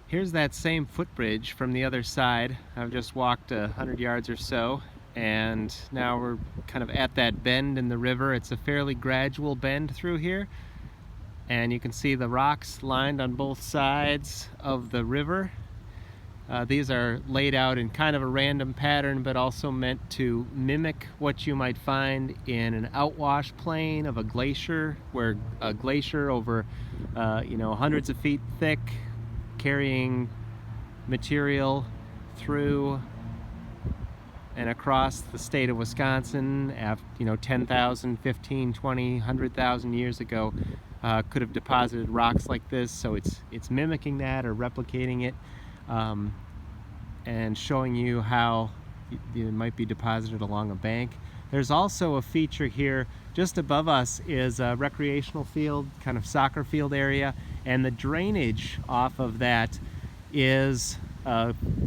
Here's that same footbridge from the other side. I've just walked 100 yards or so, and now we're kind of at that bend in the river. It's a fairly gradual bend through here, and you can see the rocks lined on both sides of the river. These are laid out in kind of a random pattern, but also meant to mimic what you might find in an outwash plain of a glacier, where a glacier over hundreds of feet thick, carrying material through and across the state of Wisconsin, 10,000, 15, 20, 100,000 years ago, could have deposited rocks like this. So it's mimicking that or replicating it, and showing you how it might be deposited along a bank. There's also a feature here just above us is a recreational field, kind of soccer field area, and the drainage off of that is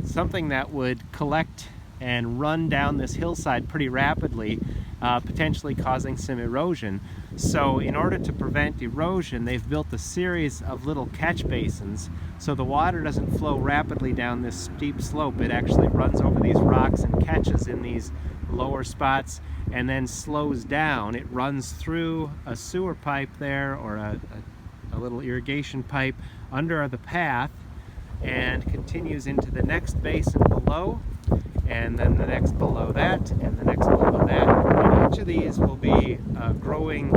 something that would collect and run down this hillside pretty rapidly, potentially causing some erosion. So in order to prevent erosion, they've built a series of little catch basins, so the water doesn't flow rapidly down this steep slope. It actually runs over these rocks and catches in these lower spots and then slows down. It runs through a sewer pipe there, or a little irrigation pipe under the path, and continues into the next basin below, and then the next below that, and the next below that. And each of these will be growing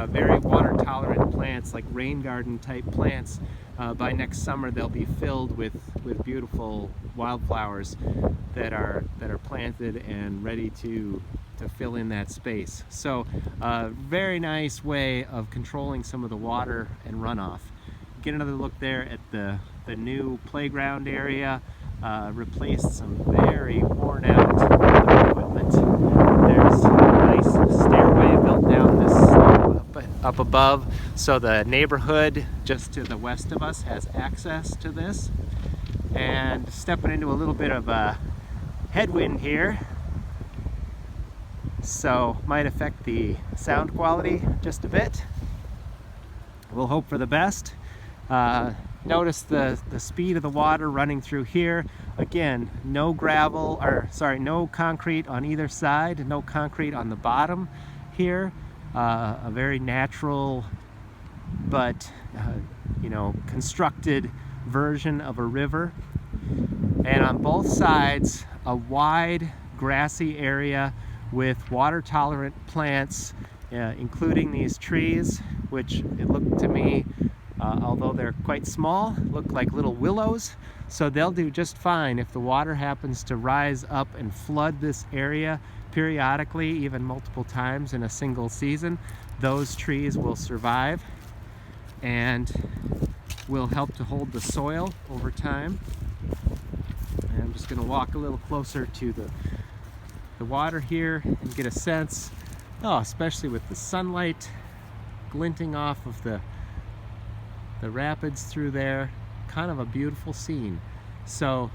very water tolerant plants, like rain garden type plants. By next summer they'll be filled with beautiful wildflowers that are planted and ready to fill in that space. So very nice way of controlling some of the water and runoff. Get another look there at the new playground area. Replaced some very worn out equipment. There's a nice stairway built down this slope up above, so the neighborhood just to the west of us has access to this. And stepping into a little bit of a headwind here, so might affect the sound quality just a bit. We'll hope for the best. Notice the speed of the water running through here. Again, no no concrete on either side, no concrete on the bottom here. A very natural but constructed version of a river. And on both sides, a wide grassy area with water tolerant plants, including these trees, which it looked to me, although they're quite small, look like little willows. So they'll do just fine if the water happens to rise up and flood this area periodically, even multiple times in a single season. Those trees will survive and will help to hold the soil over time. And I'm just going to walk a little closer to the water here and get a sense, especially with the sunlight glinting off of the rapids through there, kind of a beautiful scene. So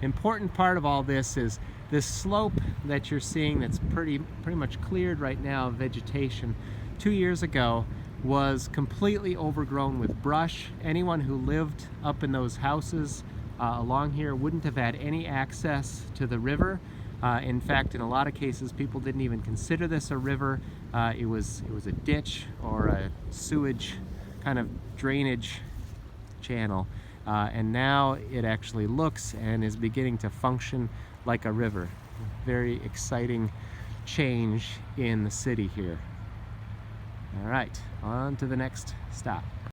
important part of all this is this slope that you're seeing that's pretty much cleared right now of vegetation. 2 years ago was completely overgrown with brush. Anyone who lived up in those houses along here wouldn't have had any access to the river. In fact, in a lot of cases, people didn't even consider this a river. It was a ditch or a sewage kind of drainage channel, and now it actually looks and is beginning to function like a river. Very exciting change in the city here. All right, on to the next stop.